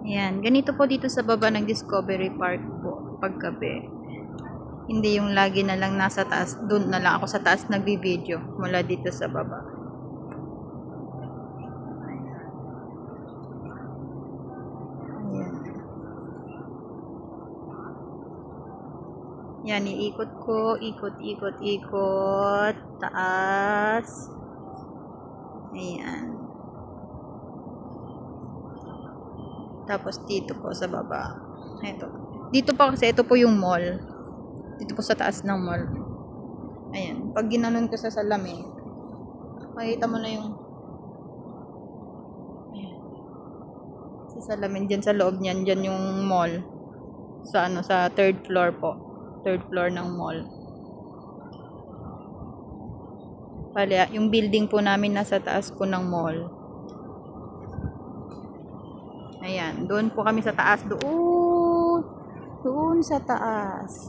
Ayan, ganito po dito sa baba ng Discovery Park po paggabi. Hindi yung lagi na lang nasa taas, doon na lang ako sa taas nagbi-video mula dito sa baba. Ayan. Yan, iikot ko, ikot, ikot, ikot, taas. Ayan. Tapos dito po sa baba. Ito. Dito pa kasi ito po yung mall. Dito po sa taas ng mall. Ayan. Pag ginanon ko sa salamin, makikita mo na yung ayan. Sa salamin dyan sa loob niyan, dyan yung mall. Sa ano, sa third floor po. Third floor ng mall. Bale, yung building po namin nasa taas po ng mall. Ayan, doon po kami sa taas, doon sa taas.